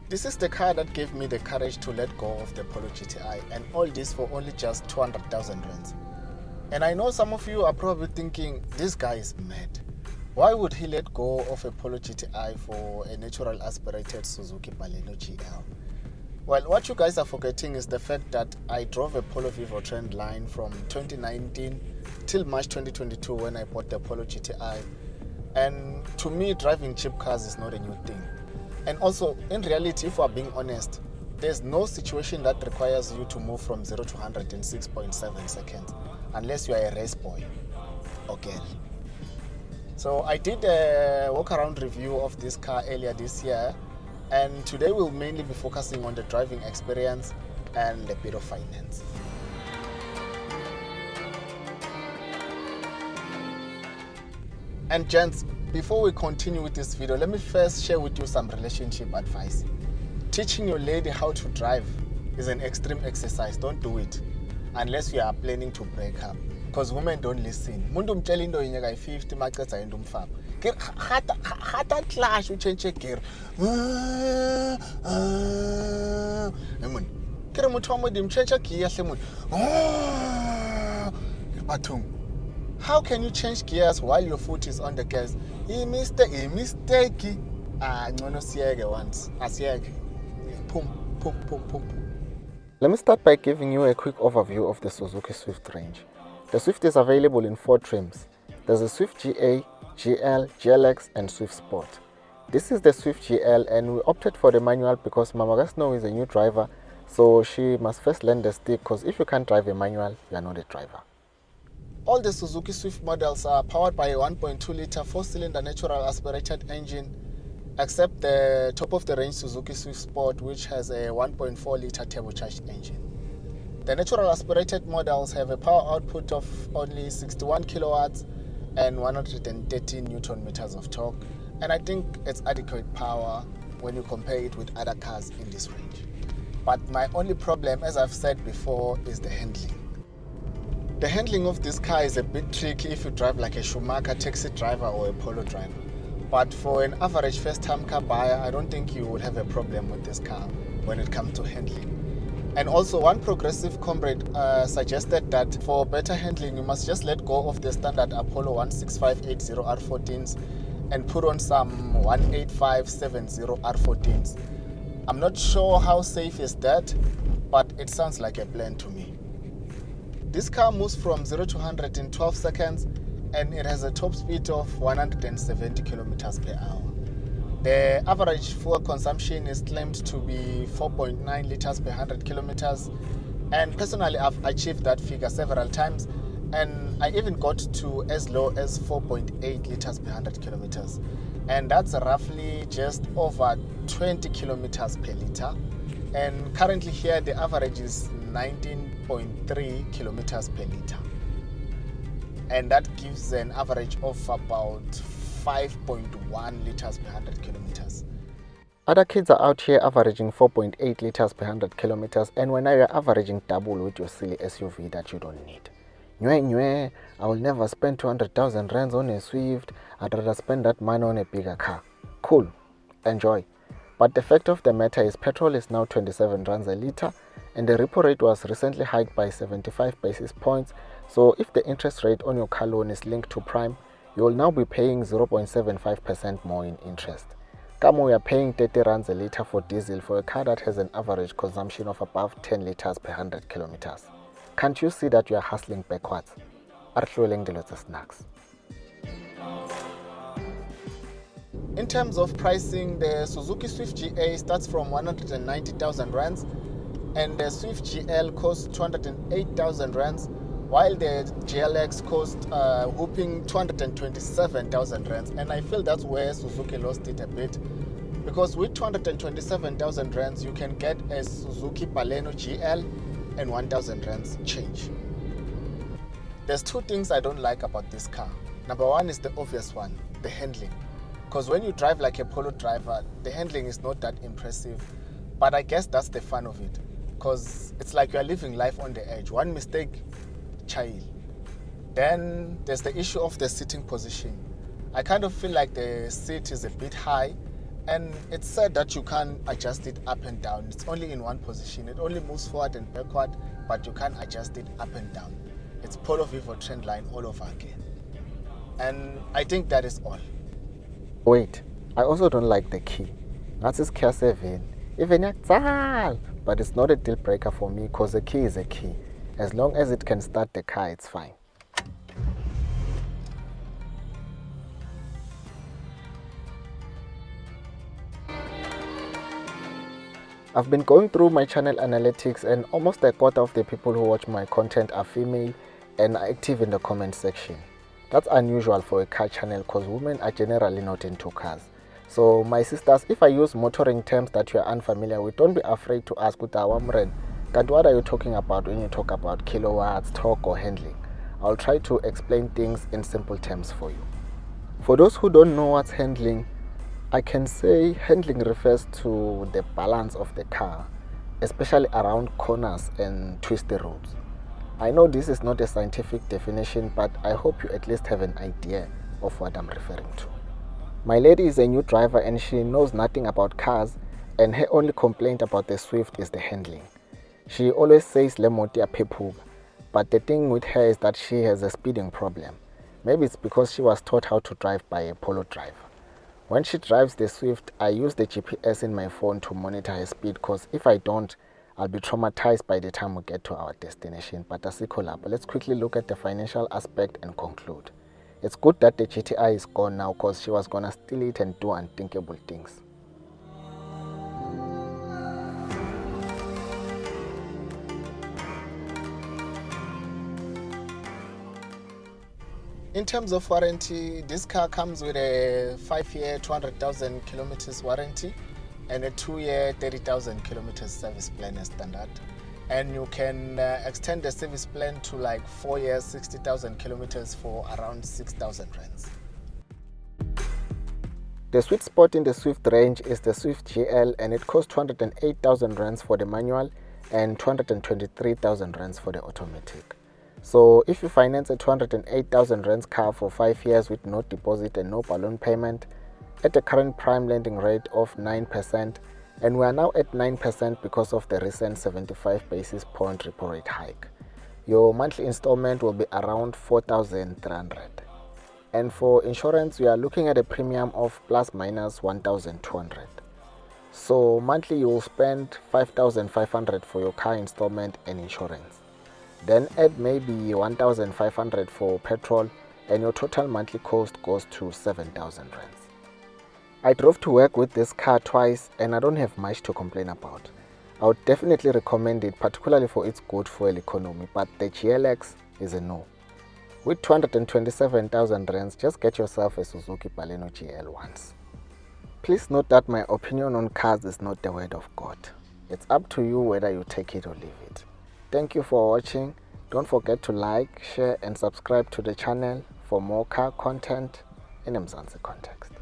This is the car that gave me the courage to let go of the Polo GTI, and all this for only just 200,000 rands. And I know some of you are probably thinking, this guy is mad. Why would he let go of a Polo GTI for a natural aspirated Suzuki Baleno GL? Well, what you guys are forgetting is the fact that I drove a Polo Vivo trend line from 2019 till March 2022 when I bought the Polo GTI. And to me, driving cheap cars is not a new thing. And also, in reality, if we're being honest, there's no situation that requires you to move from 0 to 100 in 6.7 seconds, unless you are a race boy or girl. So I did a walk-around review of this car earlier this year, and today we'll mainly be focusing on the driving experience and a bit of finance. And gents, before we continue with this video, let me first share with you some relationship advice. Teaching your lady how to drive is an extreme exercise. Don't do it unless you are planning to break up, because women don't listen. Muntu umtshela into yinye kayi 50 macetha into umfaba. Hata clash uchenche gear. Emon. Kire muthu wa modi mchencha gear hle mona. Bathong. How can you change gears while your foot is on the gas? Mistake. Ngcono siyeke once. Asiyeke. Pum. Let me start by giving you a quick overview of the Suzuki Swift range. The Swift is available in 4 trims. There's a Swift GA, GL, GLX and Swift Sport. This is the Swift GL, and we opted for the manual because Mama Snow is a new driver, so she must first learn the stick, because if you can't drive a manual, you are not a driver. All the Suzuki Swift models are powered by a 1.2-litre 4-cylinder natural aspirated engine, except the top-of-the-range Suzuki Swift Sport, which has a 1.4-litre turbocharged engine. The natural aspirated models have a power output of only 61 kilowatts and 130 newton meters of torque, and I think it's adequate power when you compare it with other cars in this range. But my only problem, as I've said before, is the handling. The handling of this car is a bit tricky if you drive like a Schumacher taxi driver or a Polo driver. But for an average first-time car buyer, I don't think you would have a problem with this car when it comes to handling. And also, one progressive comrade suggested that for better handling, you must just let go of the standard Apollo 16580 R14s and put on some 18570 R14s. I'm not sure how safe is that, but it sounds like a plan to me. This car moves from 0 to 100 in 12 seconds, and it has a top speed of 170 kilometers per hour. The average fuel consumption is claimed to be 4.9 liters per 100 kilometers, and personally I've achieved that figure several times, and I even got to as low as 4.8 liters per 100 kilometers, and that's roughly just over 20 kilometers per liter. And currently here the average is 19.3 kilometers per liter, and that gives an average of about 5.1 liters per 100 kilometers. Other kids are out here averaging 4.8 liters per 100 kilometers, and when you're averaging double with your silly SUV that you don't need. I will never spend 200,000 rands on a Swift. I'd rather spend that money on a bigger car. Cool, enjoy. But the fact of the matter is petrol is now 27 rands a liter, and the repo rate was recently hiked by 75 basis points. So if the interest rate on your car loan is linked to prime, you will now be paying 0.75% more in interest. Come, we are paying 30 rands a liter for diesel for a car that has an average consumption of above 10 liters per 100 kilometers. Can't you see that you are hustling backwards? Snacks. In terms of pricing, the Suzuki Swift GA starts from 190,000 rands, and the Swift GL costs 208,000 rands, while the GLX costs whooping 227,000 rands. And I feel that's where Suzuki lost it a bit, because with 227,000 rands you can get a Suzuki Baleno GL and 1,000 rands change. There's 2 things I don't like about this car. Number 1 is the obvious one, the handling. Because when you drive like a Polo driver, the handling is not that impressive. But I guess that's the fun of it, because it's like you're living life on the edge. One mistake, child. Then there's the issue of the sitting position. I kind of feel like the seat is a bit high, And it's said that you can't adjust it up and down. It's only in one position. It only moves forward and backward, but you can't adjust it up and down. It's Polo Vivo trendline all over again. And I think that is all. Wait, I also don't like the key. That's his Kia 7. Even yakzal, but it's not a deal breaker for me because a key is a key. As long as it can start the car, it's fine. I've been going through my channel analytics and almost a quarter of the people who watch my content are female and are active in the comment section. That's unusual for a car channel because women are generally not into cars. So my sisters, if I use motoring terms that you are unfamiliar with, don't be afraid to ask what are you talking about when you talk about kilowatts, torque or handling. I'll try to explain things in simple terms for you. For those who don't know what's handling, I can say handling refers to the balance of the car, especially around corners and twisty roads. I know this is not a scientific definition, but I hope you at least have an idea of what I'm referring to. My lady is a new driver and she knows nothing about cars, and her only complaint about the Swift is the handling. She always says le moti ya phephuka, but the thing with her is that she has a speeding problem. Maybe it's because she was taught how to drive by a Polo driver. When she drives the Swift, I use the GPS in my phone to monitor her speed because if I don't, I'll be traumatized by the time we get to our destination. But let's quickly look at the financial aspect and conclude. It's good that the GTI is gone now because she was gonna steal it and do unthinkable things. In terms of warranty, this car comes with a 5-year, 200,000 kilometers warranty and a 2-year, 30,000 kilometers service plan as standard. And you can extend the service plan to like 4 years, 60,000 kilometers for around 6,000 rands. The sweet spot in the Swift range is the Swift GL, and it costs 208,000 rands for the manual and 223,000 rands for the automatic. So if you finance a 208,000 rands car for 5 years with no deposit and no balloon payment at the current prime lending rate of 9%, and we are now at 9% because of the recent 75 basis point repo rate hike, your monthly installment will be around 4,300. And for insurance, we are looking at a premium of plus minus 1,200. So monthly you will spend 5,500 for your car installment and insurance. Then add maybe 1,500 for petrol and your total monthly cost goes to 7,000 rands. I drove to work with this car twice and I don't have much to complain about. I would definitely recommend it, particularly for its good fuel economy, but the GLX is a no. With 227,000 rands, just get yourself a Suzuki Baleno GL once. Please note that my opinion on cars is not the word of God. It's up to you whether you take it or leave it. Thank you for watching. Don't forget to like, share and subscribe to the channel for more car content in a Mzansi context.